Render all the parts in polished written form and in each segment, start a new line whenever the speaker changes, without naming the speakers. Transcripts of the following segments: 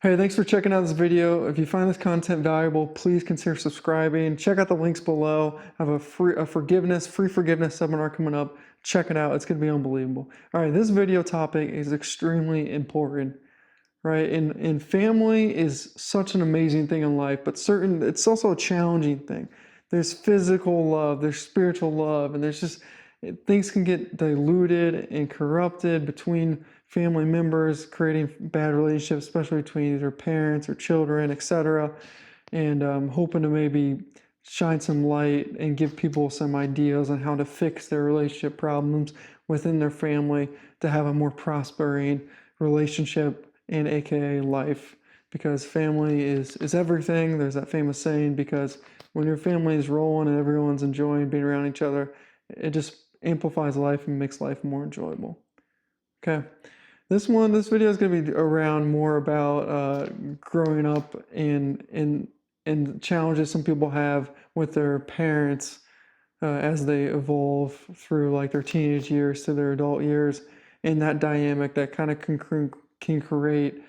Hey, thanks for checking out this video. If you find this content valuable, please consider subscribing. Check out the links below. I have a free forgiveness seminar coming up. Check it out. It's going to be unbelievable. All right, this video topic is extremely important, right? And family is such an amazing thing in life, but it's also a challenging thing. There's physical love, there's spiritual love, and there's just things can get diluted and corrupted between family members, creating bad relationships, especially between either parents or children, etc. And hoping to maybe shine some light and give people some ideas on how to fix their relationship problems within their family to have a more prospering relationship and aka life, because family is everything. There's that famous saying, because when your family is rolling and everyone's enjoying being around each other, it just amplifies life and makes life more enjoyable. Okay, this video is going to be around more about growing up and challenges some people have with their parents as they evolve through like their teenage years to their adult years, and that dynamic that kind of can create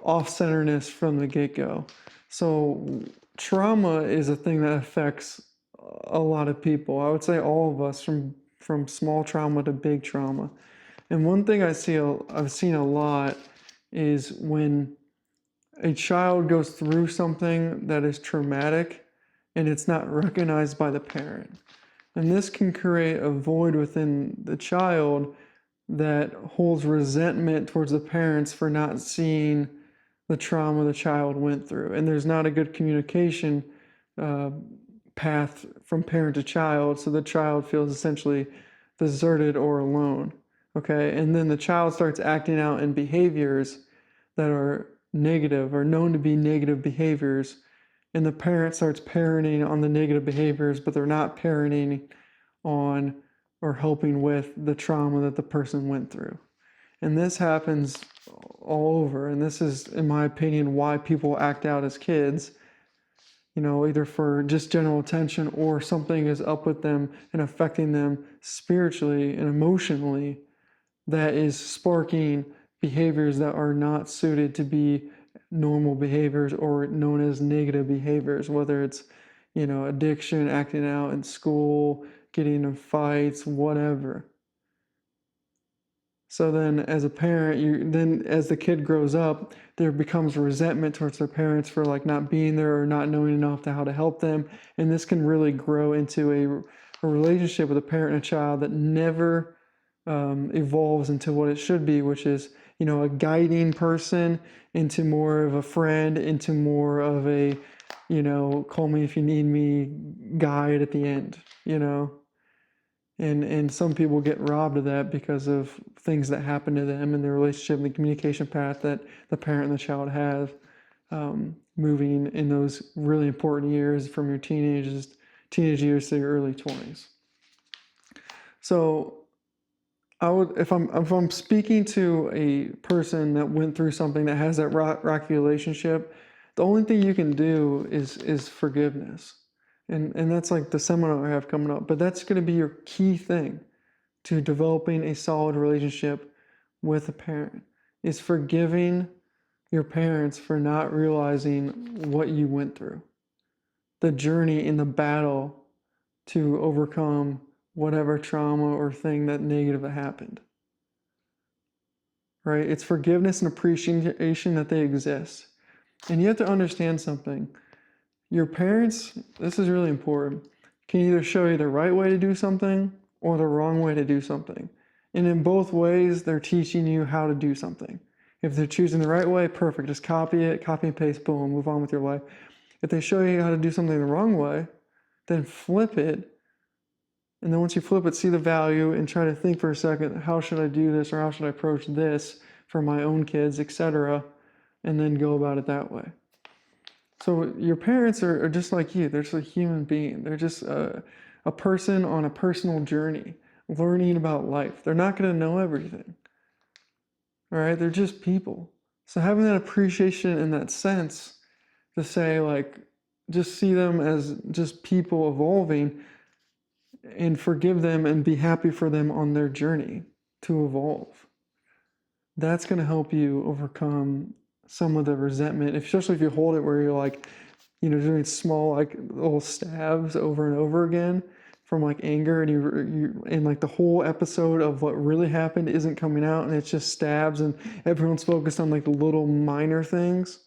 off-centeredness from the get-go. So trauma is a thing that affects a lot of people. I would say all of us, from small trauma to big trauma. And one thing I've seen a lot is when a child goes through something that is traumatic and it's not recognized by the parent. And this can create a void within the child that holds resentment towards the parents for not seeing the trauma the child went through. And there's not a good communication uh, path from parent to child, so the child feels essentially deserted or alone. Okay, and then the child starts acting out in behaviors that are negative or known to be negative behaviors, and the parent starts parenting on the negative behaviors, but they're not parenting on or helping with the trauma that the person went through. And this happens all over. And this is, in my opinion, why people act out as kids, either for just general attention or something is up with them and affecting them spiritually and emotionally that is sparking behaviors that are not suited to be normal behaviors or known as negative behaviors, whether it's, addiction, acting out in school, getting in fights, whatever. So then as a parent, then as the kid grows up, there becomes resentment towards their parents for like not being there or not knowing enough to how to help them. And this can really grow into a relationship with a parent and a child that never evolves into what it should be, which is, a guiding person into more of a friend, into more of a, call me if you need me guide at the end, And some people get robbed of that because of things that happen to them in their relationship and the communication path that the parent and the child have, moving in those really important years from your teenage years to your early 20s. So if I'm speaking to a person that went through something that has that rocky relationship, the only thing you can do is forgiveness. And that's like the seminar I have coming up. But that's going to be your key thing to developing a solid relationship with a parent, is forgiving your parents for not realizing what you went through, the journey in the battle to overcome whatever trauma or thing that negative that happened. Right? It's forgiveness and appreciation that they exist. And you have to understand something. Your parents, this is really important, can either show you the right way to do something or the wrong way to do something. And in both ways, they're teaching you how to do something. If they're choosing the right way, perfect. Just copy it, copy and paste, boom, move on with your life. If they show you how to do something the wrong way, then flip it. And then once you flip it, see the value and try to think for a second, how should I do this, or how should I approach this for my own kids, etc., and then go about it that way. So your parents are just like you. They're just a human being. They're just a person on a personal journey, learning about life. They're not going to know everything. All right? They're just people. So having that appreciation in that sense to say, like, just see them as just people evolving and forgive them and be happy for them on their journey to evolve. That's going to help you overcome some of the resentment, especially if you hold it where you're like, doing small like little stabs over and over again from like anger, and and like the whole episode of what really happened isn't coming out, and it's just stabs, and everyone's focused on like the little minor things.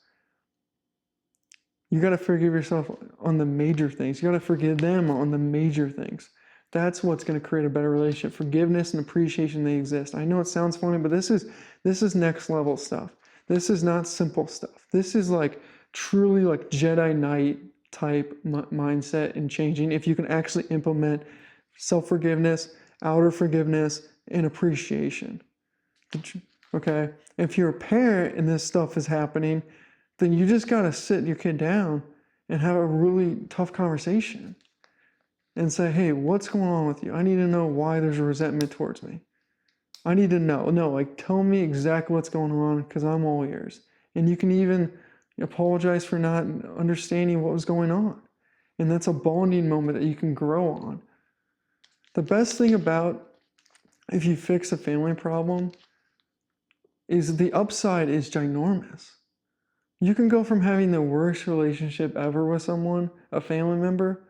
You got to forgive yourself on the major things. You got to forgive them on the major things. That's what's going to create a better relationship. Forgiveness and appreciation, they exist. I know it sounds funny, but this is next level stuff. This is not simple stuff. This is like truly like Jedi Knight type mindset and changing. If you can actually implement self-forgiveness, outer forgiveness, and appreciation. Okay? If you're a parent and this stuff is happening, then you just got to sit your kid down and have a really tough conversation and say, hey, what's going on with you? I need to know why there's a resentment towards me. I need to know. No, like tell me exactly what's going on, because I'm all ears. And you can even apologize for not understanding what was going on. And that's a bonding moment that you can grow on. The best thing about if you fix a family problem is the upside is ginormous. You can go from having the worst relationship ever with someone, a family member,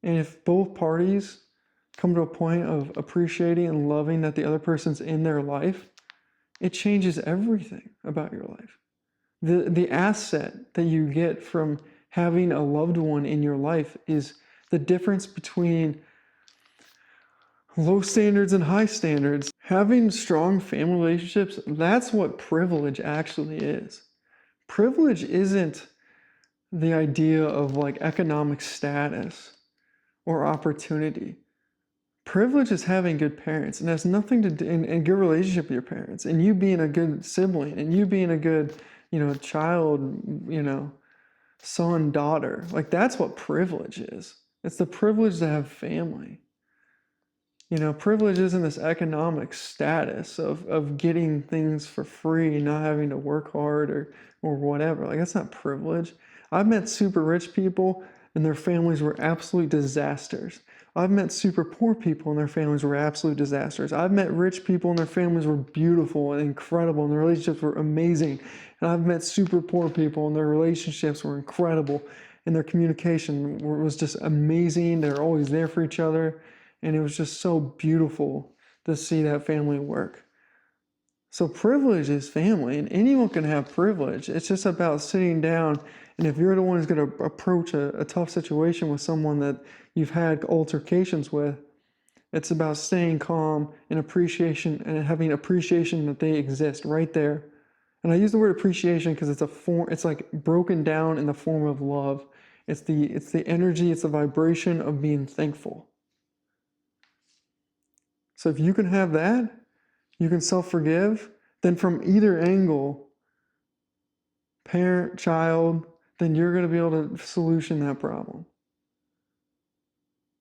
and if both parties come to a point of appreciating and loving that the other person's in their life, it changes everything about your life. The asset that you get from having a loved one in your life is the difference between low standards and high standards. Having strong family relationships, that's what privilege actually is. Privilege isn't the idea of like economic status or opportunity. Privilege is having good parents, and has nothing to do and good relationship with your parents, and you being a good sibling, and you being a good, child, son, daughter. Like that's what privilege is. It's the privilege to have family. Privilege isn't this economic status of getting things for free and not having to work hard or whatever. Like that's not privilege. I've met super rich people and their families were absolute disasters. I've met super poor people and their families were absolute disasters. I've met rich people and their families were beautiful and incredible and their relationships were amazing. And I've met super poor people and their relationships were incredible and their communication was just amazing. They're always there for each other. And it was just so beautiful to see that family work. So privilege is family, and anyone can have privilege. It's just about sitting down, and if you're the one who's going to approach a tough situation with someone that you've had altercations with, it's about staying calm and appreciation and having appreciation that they exist right there. And I use the word appreciation because it's like broken down in the form of love. It's the energy, it's the vibration of being thankful. So if you can have that, you can self-forgive, then from either angle, parent, child, then you're going to be able to solution that problem.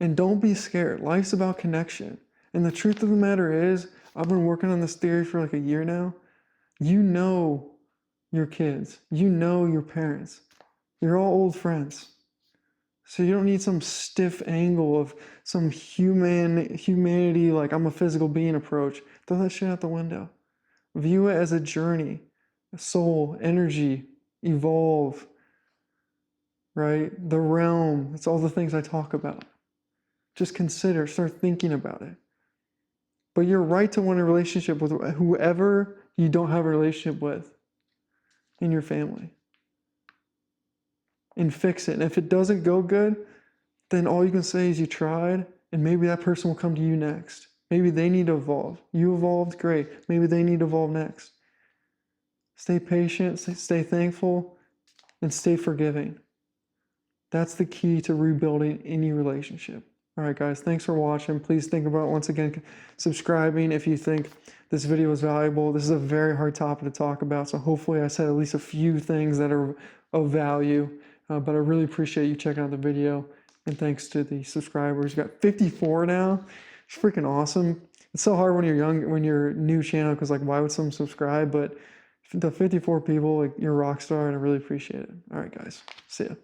And don't be scared. Life's about connection. And the truth of the matter is, I've been working on this theory for like a year now. You know your kids. You know your parents. You're all old friends. So you don't need some stiff angle of some humanity, like I'm a physical being approach. Throw that shit out the window. View it as a journey, a soul, energy, evolve, right? The realm, it's all the things I talk about. Just consider, start thinking about it. But you're right to want a relationship with whoever you don't have a relationship with in your family. And fix it. And if it doesn't go good, then all you can say is you tried, and maybe that person will come to you next. Maybe they need to evolve. You evolved, great. Maybe they need to evolve next. Stay patient, stay thankful, and stay forgiving. That's the key to rebuilding any relationship. All right, guys, thanks for watching. Please think about, once again, subscribing if you think this video was valuable. This is a very hard topic to talk about, so hopefully I said at least a few things that are of value. But I really appreciate you checking out the video, and thanks to the subscribers. You got 54 now. It's freaking awesome. It's so hard when you're new channel, because like, why would someone subscribe? But the 54 people, like, you're a rock star, and I really appreciate it. All right, guys, see ya.